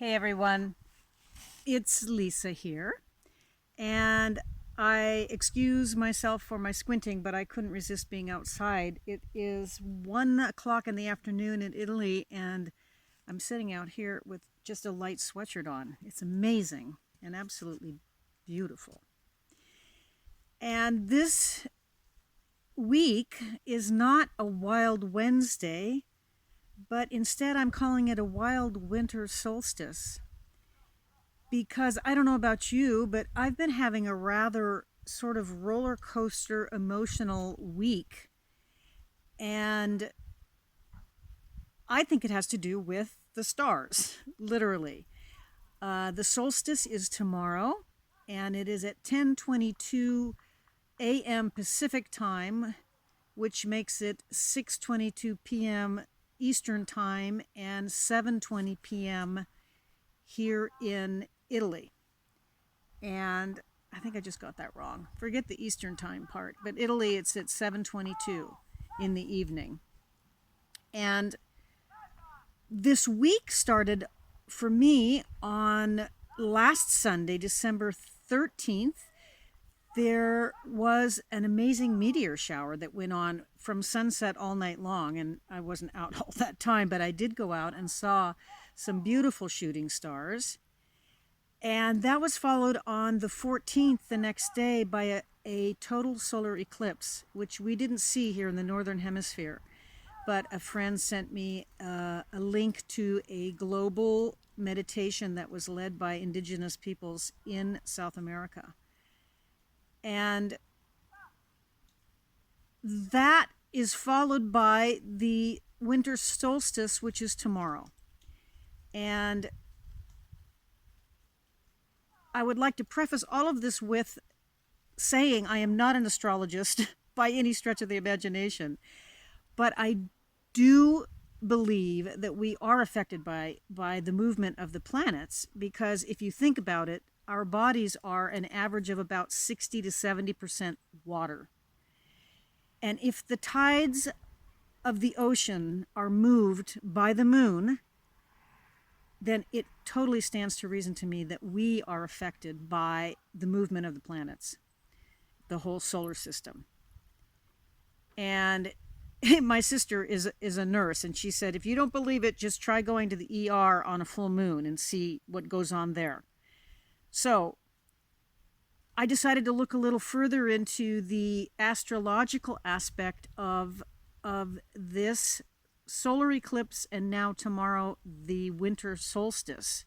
Hey everyone, it's Lisa here, and I excuse myself for my squinting, but I couldn't resist being outside. It is 1 o'clock in the afternoon in Italy, and I'm sitting out here with just a light sweatshirt on. It's amazing and absolutely beautiful. And this week is not a Wild Wednesday, but instead I'm calling it a Wild Winter Solstice. Because I don't know about you, but I've been having a rather sort of roller coaster emotional week. And I think it has to do with the stars, literally. The solstice is tomorrow, and it is at 10:22 a.m. Pacific time, which makes it 6:22 p.m. Eastern time and 7:20 p.m. here in Italy. And I think I just got that wrong. Forget the Eastern time part, but Italy, it's at 7:22 in the evening. And this week started for me on last Sunday, December 13th. There was an amazing meteor shower that went on from sunset all night long, and I wasn't out all that time, but I did go out and saw some beautiful shooting stars. And that was followed on the 14th, the next day, by a total solar eclipse, which we didn't see here in the Northern Hemisphere. But a friend sent me a link to a global meditation that was led by indigenous peoples in South America. And that is followed by the winter solstice, which is tomorrow. And I would like to preface all of this with saying I am not an astrologist by any stretch of the imagination, but I do believe that we are affected by the movement of the planets, because if you think about it, our bodies are an average of about 60 to 70% water. And if the tides of the ocean are moved by the moon, then it totally stands to reason to me that we are affected by the movement of the planets, the whole solar system. And my sister is a nurse, and she said, if you don't believe it, just try going to the ER on a full moon and see what goes on there. So I decided to look a little further into the astrological aspect of this solar eclipse, and now tomorrow the winter solstice.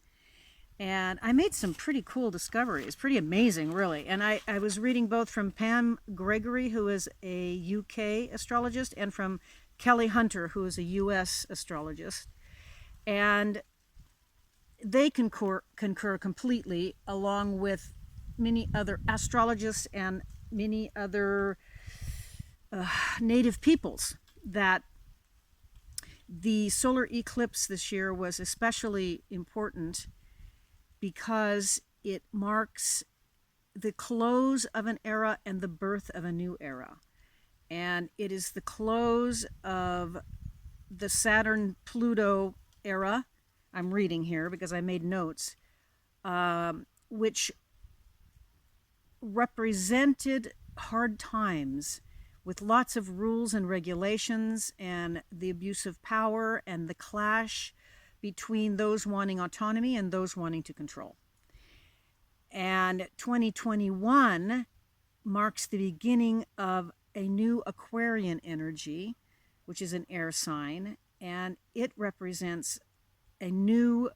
And I made some pretty cool discoveries, pretty amazing, really. And I was reading both from Pam Gregory, who is a UK astrologist, and from Kelly Hunter, who is a US astrologist. And they concur completely, along with many other astrologists and many other native peoples, that the solar eclipse this year was especially important because it marks the close of an era and the birth of a new era. And it is the close of the Saturn-Pluto era. I'm reading here because I made notes, which represented hard times with lots of rules and regulations and the abuse of power and the clash between those wanting autonomy and those wanting to control. And 2021 marks the beginning of a new Aquarian energy, which is an air sign, and it represents a new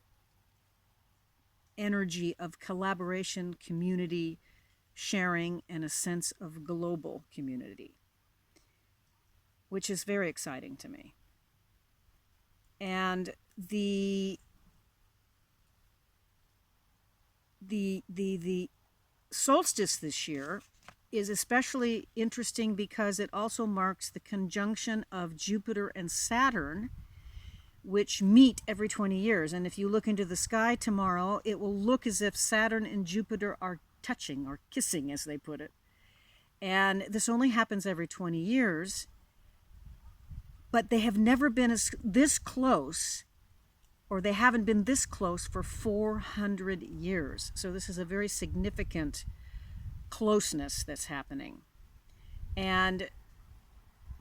energy of collaboration, community, sharing, and a sense of global community, which is very exciting to me. And the solstice this year is especially interesting because it also marks the conjunction of Jupiter and Saturn, which meet every 20 years. And if you look into the sky tomorrow, it will look as if Saturn and Jupiter are touching, or kissing, as they put it. And this only happens every 20 years. But they have never been this close or they haven't been this close for 400 years. So this is a very significant closeness that's happening. And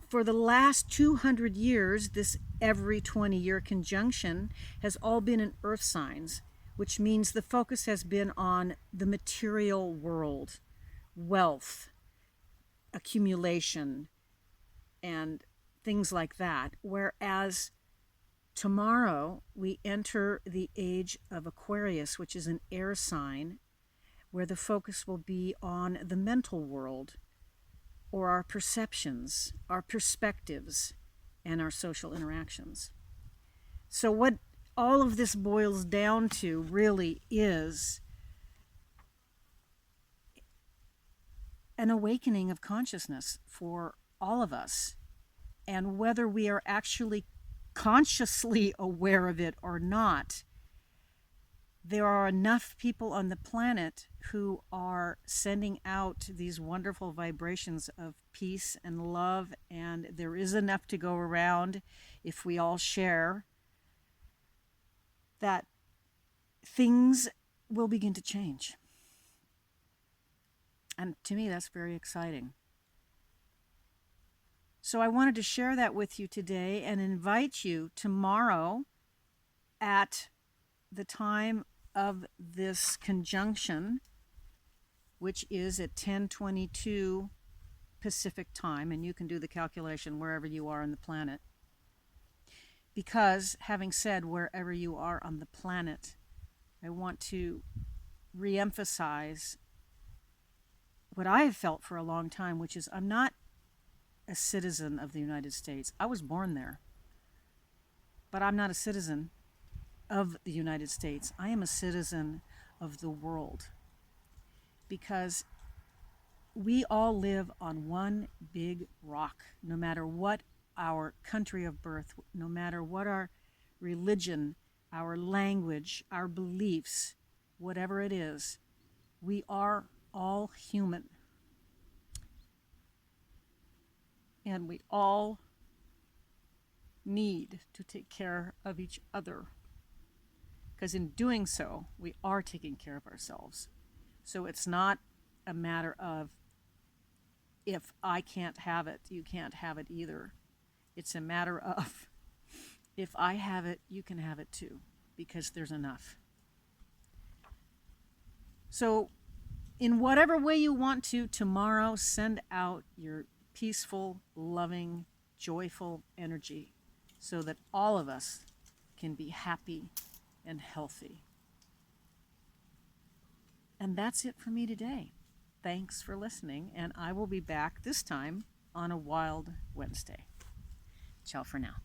for the last 200 years, this every 20-year conjunction has all been in earth signs, which means the focus has been on the material world, wealth, accumulation, and things like that. Whereas tomorrow we enter the age of Aquarius, which is an air sign, where the focus will be on the mental world, or our perceptions, our perspectives, and our social interactions. So what all of this boils down to really is an awakening of consciousness for all of us. And whether we are actually consciously aware of it or not, there are enough people on the planet who are sending out these wonderful vibrations of peace and love, and there is enough to go around if we all share, that things will begin to change. And to me, that's very exciting. So I wanted to share that with you today and invite you tomorrow at the time of this conjunction, which is at 10:22 Pacific time, and you can do the calculation wherever you are on the planet. Because, having said wherever you are on the planet, I want to reemphasize what I have felt for a long time, which is I'm not a citizen of the United States. I was born there, but I'm not a citizen of the United States. I am a citizen of the world, because we all live on one big rock, no matter what our country of birth, no matter what our religion, our language, our beliefs, whatever it is, we are all human. And we all need to take care of each other, because in doing so, we are taking care of ourselves. So it's not a matter of if I can't have it, you can't have it either. It's a matter of if I have it, you can have it too, because there's enough. So in whatever way you want to, tomorrow, send out your peaceful, loving, joyful energy so that all of us can be happy and healthy. And that's it for me today. Thanks for listening, and I will be back this time on a Wild Wednesday. Ciao for now.